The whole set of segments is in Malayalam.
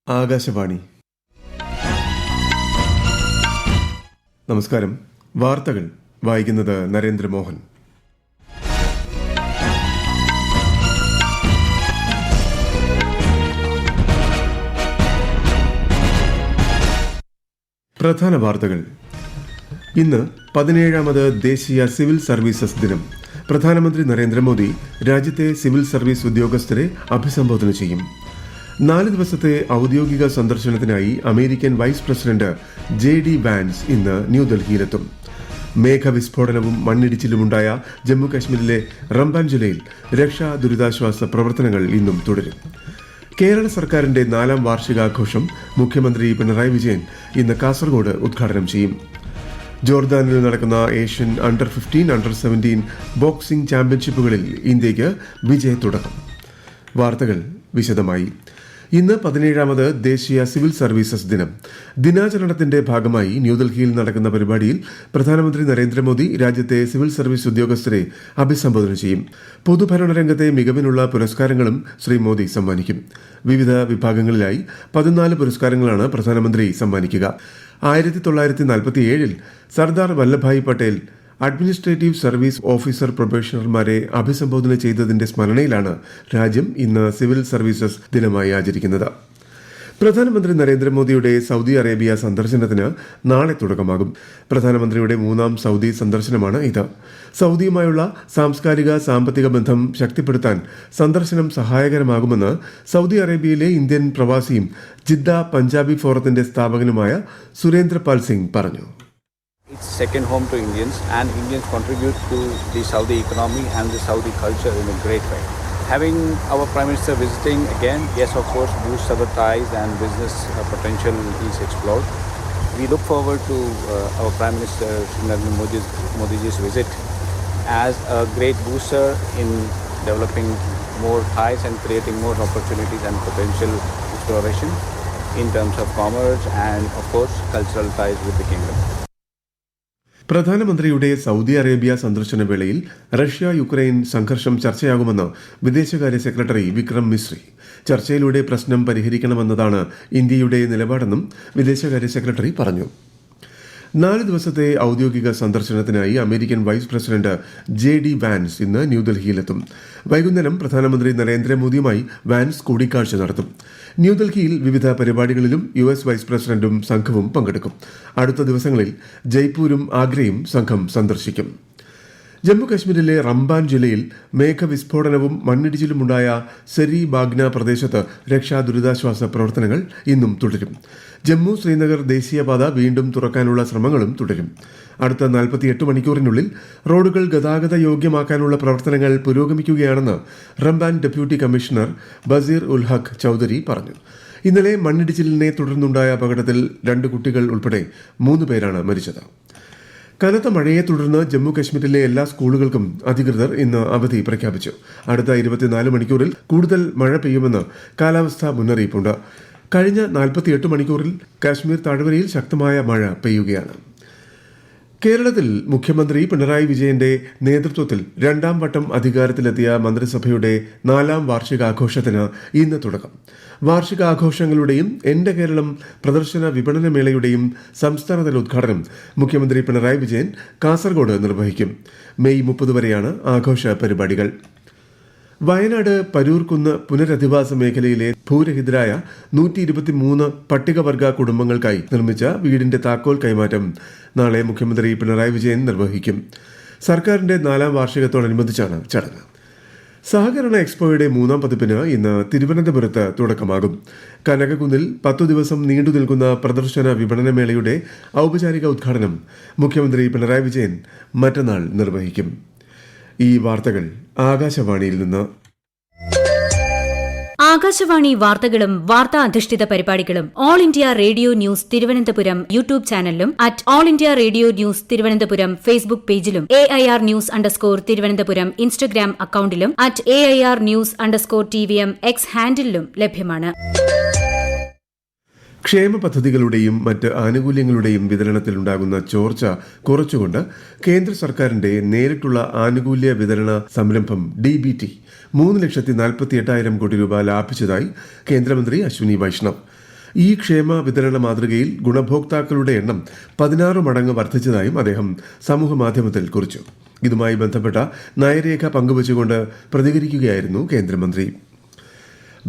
ആകാശവാണി. നമസ്കാരം. വാർത്തകൾ വായിക്കുന്നത് നരേന്ദ്രമോഹൻ. പ്രധാന വാർത്തകൾ. ഇന്ന് 17ാമത് ദേശീയ സിവിൽ സർവീസസ് ദിനം. പ്രധാനമന്ത്രി നരേന്ദ്രമോദി രാജ്യത്തെ സിവിൽ സർവീസ് ഉദ്യോഗസ്ഥരെ അഭിസംബോധന ചെയ്യും. 4 ദിവസത്തെ ഔദ്യോഗിക സന്ദർശനത്തിനായി American vice president JD Vance ഇന്ന് ന്യൂഡൽഹിയിലെത്തും. മേഘവിസ്ഫോടനവും മണ്ണിടിച്ചിലുമുണ്ടായ ജമ്മുകാശ്മീരിലെ റംബാൻ ജില്ലയിൽ രക്ഷാ ദുരിതാശ്വാസ പ്രവർത്തനങ്ങൾ ഇന്നും തുടരും. കേരള സർക്കാരിന്റെ 4ാം വാർഷികാഘോഷം മുഖ്യമന്ത്രി പിണറായി വിജയൻ ഇന്ന് കാസർഗോഡ് ഉദ്ഘാടനം ചെയ്യും. ജോർദാനിൽ നടക്കുന്ന ഏഷ്യൻ അണ്ടർ 15, അണ്ടർ 17 ബോക്സിംഗ് ചാമ്പ്യൻഷിപ്പുകളിൽ ഇന്ത്യയ്ക്ക് വിജയത്തുടക്കം. വാർത്തകൾ വിശദമായി. ഇന്ന് 17ാമത് ദേശീയ സിവിൽ സർവീസസ് ദിനം. ദിനാചരണത്തിന്റെ ഭാഗമായി ന്യൂഡൽഹിയിൽ നടക്കുന്ന പരിപാടിയിൽ പ്രധാനമന്ത്രി നരേന്ദ്രമോദി രാജ്യത്തെ സിവിൽ സർവീസ് ഉദ്യോഗസ്ഥരെ അഭിസംബോധന ചെയ്യും. പൊതുഭരണ രംഗത്തെ മികവിനുള്ള പുരസ്കാരങ്ങളും ശ്രീ മോദി സമ്മാനിക്കും. വിവിധ വിഭാഗങ്ങളിലായി 14 പുരസ്കാരങ്ങളാണ് പ്രധാനമന്ത്രി സമ്മാനിക്കുക. 1947 Sardar Vallabhbhai Patel administrative service officer പ്രൊബേഷണർമാരെ അഭിസംബോധന ചെയ്തതിന്റെ സ്മരണയിലാണ് രാജ്യം ഇന്ന് സിവിൽ സർവീസസ് ദിനമായി ആചരിക്കുന്നത്. പ്രധാനമന്ത്രി നരേന്ദ്രമോദിയുടെ സൗദി അറേബ്യ സന്ദർശനത്തിന് നാളെ തുടക്കമാകും. പ്രധാനമന്ത്രിയുടെ 3ാം സൗദി സന്ദർശനമാണ് ഇത്. സൗദിയുമായുള്ള സാംസ്കാരിക സാമ്പത്തിക ബന്ധം ശക്തിപ്പെടുത്താൻ സന്ദർശനം സഹായകരമാകുമെന്ന് സൗദി അറേബ്യയിലെ ഇന്ത്യൻ പ്രവാസിയും ജിദ്ദ പഞ്ചാബി ഫോറത്തിന്റെ സ്ഥാപകനുമായ സുരേന്ദ്രപാൽ സിംഗ് പറഞ്ഞു. It's second home to Indians, and Indians contribute to the Saudi economy and the Saudi culture in a great way. Having our Prime Minister visiting again, yes, of course, boosts our ties and business potential is explored. We look forward to our Prime Minister Narendra Modi's visit as a great booster in developing more ties and creating more opportunities and potential exploration in terms of commerce and, of course, cultural ties with the kingdom. പ്രധാനമന്ത്രിയുടെ സൗദി അറേബ്യ സന്ദർശന വേളയിൽ റഷ്യ യുക്രൈൻ സംഘർഷം ചർച്ചയാകുമെന്ന് വിദേശകാര്യ സെക്രട്ടറി വിക്രം മിശ്രി. ചർച്ചയിലൂടെ പ്രശ്നം പരിഹരിക്കണമെന്നതാണ് ഇന്ത്യയുടെ നിലപാടെന്നും വിദേശകാര്യ സെക്രട്ടറി പറഞ്ഞു. 4 ദിവസത്തെ ഔദ്യോഗിക സന്ദർശനത്തിനായി American vice president JD Vance ഇന്ന് ന്യൂഡൽഹിയിലെത്തും. വൈകുന്നേരം പ്രധാനമന്ത്രി നരേന്ദ്രമോദിയുമായി വാൻസ് കൂടിക്കാഴ്ച നടത്തും. ന്യൂഡൽഹിയിൽ വിവിധ പരിപാടികളിലും US വൈസ് പ്രസിഡന്റും സംഘവും പങ്കെടുക്കും. അടുത്ത ദിവസങ്ങളിൽ ജയ്പൂരും ആഗ്രയും സംഘം സന്ദർശിക്കും. ജമ്മുകാശ്മീരിലെ റംബാൻ ജില്ലയിൽ മേഘവിസ്ഫോടനവും മണ്ണിടിച്ചിലുമുണ്ടായ സെരി ബാഗ്ന പ്രദേശത്ത് രക്ഷാ ദുരിതാശ്വാസ പ്രവർത്തനങ്ങൾ ഇന്നും തുടരും. ജമ്മു ശ്രീനഗർ ദേശീയപാത വീണ്ടും തുറക്കാനുള്ള ശ്രമങ്ങളും തുടരും. അടുത്ത 48 മണിക്കൂറിനുള്ളിൽ റോഡുകൾ ഗതാഗത യോഗ്യമാക്കാനുള്ള പ്രവർത്തനങ്ങൾ പുരോഗമിക്കുകയാണെന്ന് റംബാൻ ഡെപ്യൂട്ടി കമ്മീഷണർ ബസീർ ഉൽ ഹഖ് ചൌധരി പറഞ്ഞു. ഇന്നലെ മണ്ണിടിച്ചിലിനെ തുടർന്നുണ്ടായ അപകടത്തിൽ 2 കുട്ടികൾ ഉൾപ്പെടെ 3 പേരാണ് മരിച്ചത്. കനത്ത മഴയെ തുടർന്ന് ജമ്മു കശ്മീരിലെ എല്ലാ സ്കൂളുകൾക്കും അധികൃതർ ഇന്ന് അവധി പ്രഖ്യാപിച്ചു. അടുത്ത 24 മണിക്കൂറിൽ കൂടുതൽ മഴ പെയ്യുമെന്ന് കാലാവസ്ഥാ മുന്നറിയിപ്പുണ്ട്. കഴിഞ്ഞ 48 മണിക്കൂറിൽ കാശ്മീർ താഴ്വരയിൽ ശക്തമായ മഴ പെയ്യുകയാണ്. കേരളത്തിൽ മുഖ്യമന്ത്രി പിണറായി വിജയന്റെ നേതൃത്വത്തിൽ 2ാം വട്ടം അധികാരത്തിലെത്തിയ മന്ത്രിസഭയുടെ 4ാം വാർഷികാഘോഷത്തിന് ഇന്ന് തുടക്കം. വാർഷികാഘോഷങ്ങളുടെയും എന്റെ കേരളം പ്രദർശന വിപണന മേളയുടെയും സംസ്ഥാനതല ഉദ്ഘാടനം മുഖ്യമന്ത്രി പിണറായി വിജയൻ കാസർഗോഡ് നിർവഹിക്കും. മെയ് 30 വരെയാണ് ആഘോഷ പരിപാടികൾ. വയനാട് പരൂർക്കുന്ന് പുനരധിവാസ മേഖലയിലെ ഭൂരഹിതരായ 123 പട്ടികവർഗ കുടുംബങ്ങൾക്കായി നിർമ്മിച്ച വീടിന്റെ താക്കോൽ കൈമാറ്റം നാളെ മുഖ്യമന്ത്രി പിണറായി വിജയൻ നിർവഹിക്കും. സർക്കാരിന്റെ 4ാം വാർഷികത്തോടനുബന്ധിച്ചാണ് ചടങ്ങ്. സഹകരണ എക്സ്പോയുടെ 3ാം പതിപ്പിന് ഇന്ന് തിരുവനന്തപുരത്ത് തുടക്കമാകും. കനകക്കുന്നിൽ 10 ദിവസം നീണ്ടു നിൽക്കുന്ന പ്രദർശന വിപണന മേളയുടെ ഔപചാരിക ഉദ്ഘാടനം മുഖ്യമന്ത്രി പിണറായി വിജയൻ മറ്റന്നാൾ നിർവഹിക്കും. ഈ വാർത്തകൾ ആകാശവാണിയിൽ നിന്ന്. ആകാശവാണി വാർത്തകളും വാർത്താ അധിഷ്ഠിത പരിപാടികളും all India radio news Thiruvananthapuram YouTube ചാനലിലും @all India radio news Thiruvananthapuram Facebook പേജിലും AIR ന്യൂസ് _ ഇൻസ്റ്റഗ്രാം അക്കൌണ്ടിലും @AIR ന്യൂസ് _ TVM X ഹാൻഡിലും ലഭ്യമാണ്. ക്ഷേമ പദ്ധതികളുടെയും മറ്റ് ആനുകൂല്യങ്ങളുടെയും വിതരണത്തിലുണ്ടാകുന്ന ചോർച്ച കുറച്ചുകൊണ്ട് കേന്ദ്ര സർക്കാരിന്റെ നേരിട്ടുള്ള ആനുകൂല്യ വിതരണ സംരംഭം DBT 3,48,000 കോടി രൂപ ലാഭിച്ചതായി കേന്ദ്രമന്ത്രി അശ്വിനി വൈഷ്ണവ്. ഈ ക്ഷേമ വിതരണ മാതൃകയിൽ ഗുണഭോക്താക്കളുടെ എണ്ണം 16 മടങ്ങ് വർദ്ധിച്ചതായും അദ്ദേഹം സമൂഹമാധ്യമത്തിൽ കുറിച്ചു. ഇതുമായി ബന്ധപ്പെട്ട നയരേഖ പങ്കുവച്ചുകൊണ്ട് പ്രതികരിക്കുകയായിരുന്നു കേന്ദ്രമന്ത്രി.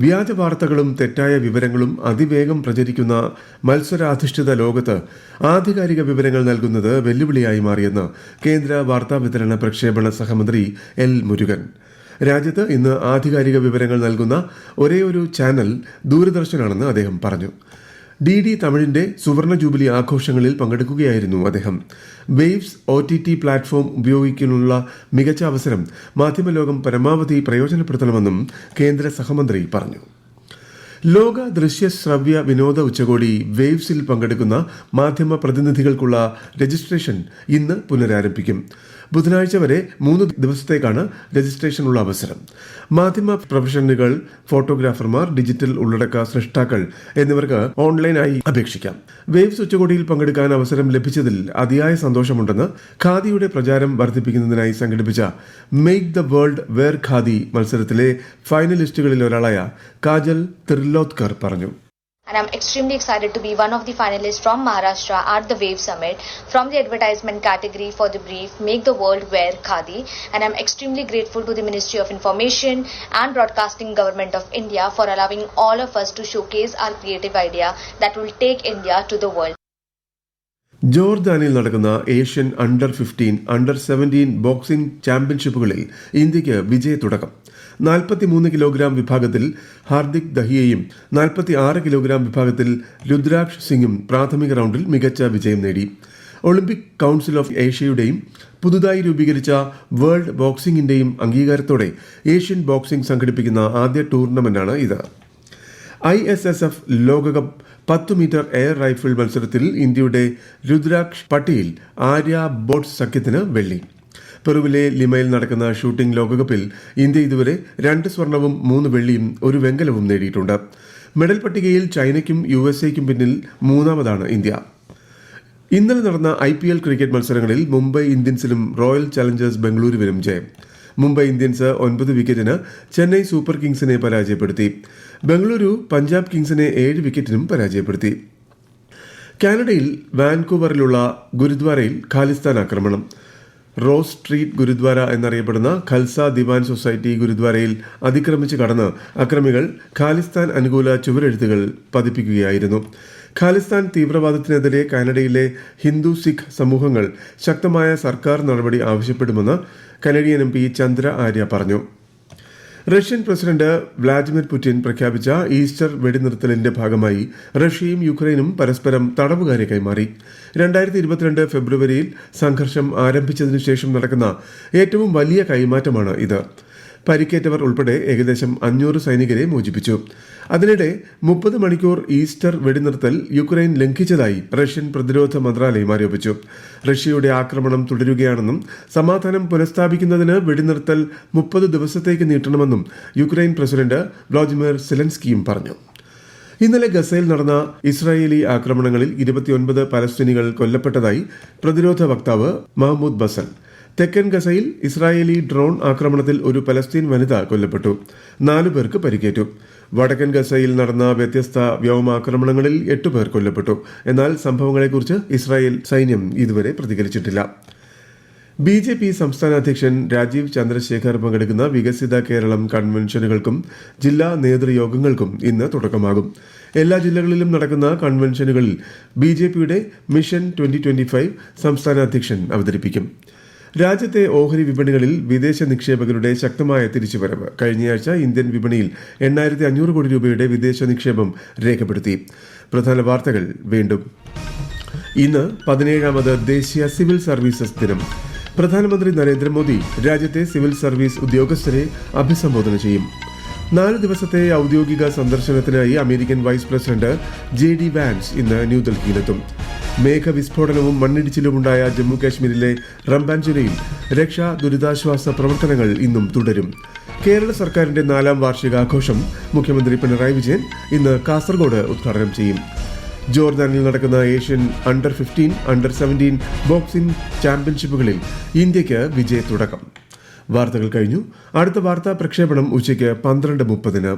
വ്യാജ വാർത്തകളും തെറ്റായ വിവരങ്ങളും അതിവേഗം പ്രചരിക്കുന്ന മത്സരാധിഷ്ഠിത ലോകത്ത് ആധികാരിക വിവരങ്ങൾ നൽകുന്നത് വെല്ലുവിളിയായി മാറിയെന്ന് കേന്ദ്ര വാർത്താവിതരണ പ്രക്ഷേപണ സഹമന്ത്രി എൽ മുരുകൻ. രാജ്യത്ത് ഇന്ന് ആധികാരിക വിവരങ്ങൾ നൽകുന്ന ഒരേയൊരു ചാനൽ ദൂരദർശനാണെന്ന് അദ്ദേഹം പറഞ്ഞു. DD തമിഴിന്റെ സുവർണ ജൂബിലി ആഘോഷങ്ങളിൽ പങ്കെടുക്കുകയായിരുന്നു അദ്ദേഹം. വേവ്സ് OTT പ്ലാറ്റ്ഫോം ഉപയോഗിക്കാനുള്ള മികച്ച അവസരം മാധ്യമലോകം പരമാവധി പ്രയോജനപ്പെടുത്തണമെന്നും കേന്ദ്ര സഹമന്ത്രി പറഞ്ഞു. ലോക ദൃശ്യ ശ്രവ്യ വിനോദ ഉച്ചകോടി വേവ്സിൽ പങ്കെടുക്കുന്ന മാധ്യമ പ്രതിനിധികൾക്കുള്ള രജിസ്ട്രേഷൻ ഇന്ന് പുനരാരംഭിക്കും. ബുധനാഴ്ച വരെ 3 ദിവസത്തേക്കാണ് രജിസ്ട്രേഷനുള്ള അവസരം. മാധ്യമ പ്രൊഫഷണലുകൾ, ഫോട്ടോഗ്രാഫർമാർ, ഡിജിറ്റൽ ഉള്ളടക്ക സൃഷ്ടാക്കൾ എന്നിവർക്ക് ഓൺലൈനായി അപേക്ഷിക്കാം. വേവ്സ് ഉച്ചകോടിയിൽ പങ്കെടുക്കാൻ അവസരം ലഭിച്ചതിൽ അതിയായ സന്തോഷമുണ്ടെന്ന് ഖാദിയുടെ പ്രചാരം വർദ്ധിപ്പിക്കുന്നതിനായി സംഘടിപ്പിച്ച make the world wear khadi മത്സരത്തിലെ ഫൈനലിസ്റ്റുകളിൽ ഒരാളായ കാജൽ തിർലോത്കർ പറഞ്ഞു. And I'm extremely excited to be one of the finalists from Maharashtra at the Wave Summit from the advertisement category for the brief Make the World Wear Khadi. And I'm extremely grateful to the Ministry of Information and Broadcasting Government of India for allowing all of us to showcase our creative idea that will take India to the world. ജോർദാനിൽ നടക്കുന്ന ഏഷ്യൻ അണ്ടർ 15, അണ്ടർ 17 ബോക്സിംഗ് ചാമ്പ്യൻഷിപ്പുകളിൽ ഇന്ത്യയ്ക്ക് വിജയത്തുടക്കം. 43 കിലോഗ്രാം വിഭാഗത്തിൽ ഹാർദിക് ദഹിയയും 46 കിലോഗ്രാം വിഭാഗത്തിൽ രുദ്രാക്ഷ് സിംഗും പ്രാഥമിക റൗണ്ടിൽ മികച്ച വിജയം നേടി. ഒളിമ്പിക് കൌൺസിൽ ഓഫ് ഏഷ്യയുടെയും പുതുതായി രൂപീകരിച്ച വേൾഡ് ബോക്സിംഗിന്റെയും അംഗീകാരത്തോടെ ഏഷ്യൻ ബോക്സിംഗ് സംഘടിപ്പിക്കുന്ന ആദ്യ ടൂർണമെന്റാണ് ഇത്. ISSF ലോകകപ്പ് 10 മീറ്റർ എയർ റൈഫിൾ മത്സരത്തിൽ ഇന്ത്യയുടെ രുദ്രാക്ഷ് പട്ടേൽ ആര്യ ബോട്ട്സ് സഖ്യത്തിന് വെള്ളി. പെറുവിലെ ലിമയിൽ നടക്കുന്ന ഷൂട്ടിംഗ് ലോകകപ്പിൽ ഇന്ത്യ ഇതുവരെ 2 സ്വർണവും 3 വെള്ളിയും 1 വെങ്കലവും നേടിയിട്ടുണ്ട്. മെഡൽ പട്ടികയിൽ ചൈനയ്ക്കും USA-ക്കും പിന്നിൽ 3ാമതാണ് ഇന്ത്യ. ഇന്നലെ നടന്ന IPL ക്രിക്കറ്റ് മത്സരങ്ങളിൽ മുംബൈ ഇന്ത്യൻസിനും റോയൽ ചലഞ്ചേഴ്സ് ബംഗളൂരുവിനും ജയം. മുംബൈ ഇന്ത്യൻസ് 9 വിക്കറ്റിന് ചെന്നൈ സൂപ്പർ കിങ്സിനെ പരാജയപ്പെടുത്തി. ബംഗളൂരു പഞ്ചാബ് കിങ്സിനെ 7 വിക്കറ്റിനും പരാജയപ്പെടുത്തി. കാനഡയിൽ വാൻകൂവറിലുള്ള ഗുരുദ്വാരയിൽ ഖാലിസ്ഥാൻ ആക്രമണം. റോസ് സ്ട്രീറ്റ് ഗുരുദ്വാര എന്നറിയപ്പെടുന്ന ഖൽസ ദിവാൻ സൊസൈറ്റി ഗുരുദ്വാരയിൽ അതിക്രമിച്ച് കടന്ന് അക്രമികൾ ഖാലിസ്ഥാൻ അനുകൂല ചുവരെഴുത്തുകൾ പതിപ്പിക്കുകയായിരുന്നു. ഖാലിസ്ഥാൻ തീവ്രവാദത്തിനെതിരെ കാനഡയിലെ ഹിന്ദു സിഖ് സമൂഹങ്ങൾ ശക്തമായ സർക്കാർ നടപടി ആവശ്യപ്പെടുമെന്ന് കനേഡിയൻ MP ചന്ദ്ര ആര്യ പറഞ്ഞു. റഷ്യൻ പ്രസിഡന്റ് വ്ളാഡിമിർ പുടിൻ പ്രഖ്യാപിച്ച ഈസ്റ്റർ വെടിനിർത്തലിന്റെ ഭാഗമായി റഷ്യയും യുക്രൈനും പരസ്പരം തടവുകാരെ കൈമാറി. 2022 ഫെബ്രുവരിയിൽ സംഘർഷം ആരംഭിച്ചതിനു ശേഷം നടക്കുന്ന ഏറ്റവും വലിയ കൈമാറ്റമാണ് ഇത്. പരിക്കേറ്റവർ ഉൾപ്പെടെ ഏകദേശം 500 സൈനികരെ മോചിപ്പിച്ചു. അതിനിടെ 30 മണിക്കൂർ ഈസ്റ്റർ വെടിനിർത്തൽ യുക്രൈൻ ലംഘിച്ചതായി റഷ്യൻ പ്രതിരോധ മന്ത്രാലയം ആരോപിച്ചു. റഷ്യയുടെ ആക്രമണം തുടരുകയാണെന്നും സമാധാനം പുനഃസ്ഥാപിക്കുന്നതിന് വെടിനിർത്തൽ 30 ദിവസത്തേക്ക് നീട്ടണമെന്നും യുക്രൈൻ പ്രസിഡന്റ് വ്ളാദിമിർ സെലൻസ്കിയും പറഞ്ഞു. ഇന്നലെ ഗസയിൽ നടന്ന ഇസ്രായേലി ആക്രമണങ്ങളിൽ 29 പലസ്തീനികൾ കൊല്ലപ്പെട്ടതായി പ്രതിരോധ വക്താവ് മഹ്മൂദ് ബസൽ. തെക്കൻ ഗസയിൽ ഇസ്രായേലി ഡ്രോൺ ആക്രമണത്തിൽ ഒരു പലസ്തീൻ വനിത കൊല്ലപ്പെട്ടു. 4 പേർക്ക് പരിക്കേറ്റു. വടക്കൻ ഗസയിൽ നടന്ന വ്യത്യസ്ത വ്യോമാക്രമണങ്ങളിൽ 8 പേർ കൊല്ലപ്പെട്ടു. എന്നാൽ സംഭവങ്ങളെക്കുറിച്ച് ഇസ്രായേൽ സൈന്യം ഇതുവരെ പ്രതികരിച്ചിട്ടില്ല. BJP സംസ്ഥാന അധ്യക്ഷൻ രാജീവ് ചന്ദ്രശേഖർ പങ്കെടുക്കുന്ന വികസിത കേരളം കൺവെൻഷനുകൾക്കും ജില്ലാ നേതൃയോഗങ്ങൾക്കും ഇന്ന് തുടക്കമാകും. എല്ലാ ജില്ലകളിലും നടക്കുന്ന കൺവെൻഷനുകളിൽ BJPയുടെ മിഷൻ 2025 സംസ്ഥാന അധ്യക്ഷൻ അവതരിപ്പിക്കും. രാജ്യത്തെ ഓഹരി വിപണികളിൽ വിദേശ നിക്ഷേപകരുടെ ശക്തമായ തിരിച്ചുവരവ്. കഴിഞ്ഞയാഴ്ച ഇന്ത്യൻ വിപണിയിൽ 8500 കോടി രൂപയുടെ വിദേശ നിക്ഷേപം രേഖപ്പെടുത്തി. പ്രധാന വാർത്തകൾ വീണ്ടും. ഇന്ന് 17ാമത് ദേശീയ സിവിൽ സർവീസസ് ദിനം. പ്രധാനമന്ത്രി നരേന്ദ്രമോദി രാജ്യത്തെ സിവിൽ സർവീസ് ഉദ്യോഗസ്ഥരെ അഭിസംബോധന ചെയ്യും. 4 ദിവസത്തെ ഔദ്യോഗിക സന്ദർശനത്തിനായി American vice president JD Vance ഇന്ന് ന്യൂഡൽഹിയിലെത്തും. മേഘവിസ്ഫോടനവും മണ്ണിടിച്ചിലുമുണ്ടായ ജമ്മുകാശ്മീരിലെ റംബാൻ ജില്ലയിൽ രക്ഷാ ദുരിതാശ്വാസ പ്രവർത്തനങ്ങൾ ഇന്നും തുടരും. കേരള സർക്കാരിന്റെ 4ാം വാർഷികാഘോഷം മുഖ്യമന്ത്രി പിണറായി വിജയൻ ഇന്ന് കാസർഗോഡ് ഉദ്ഘാടനം ചെയ്യും. ജോർദാനിൽ നടക്കുന്ന ഏഷ്യൻ അണ്ടർ 15, അണ്ടർ 17 ബോക്സിംഗ് ചാമ്പ്യൻഷിപ്പുകളിൽ ഇന്ത്യയ്ക്ക് വിജയത്തുടക്കം. വാർത്തകൾ കഴിഞ്ഞു. അടുത്ത വാർത്താ പ്രക്ഷേപണം ഉച്ചയ്ക്ക് 12:30.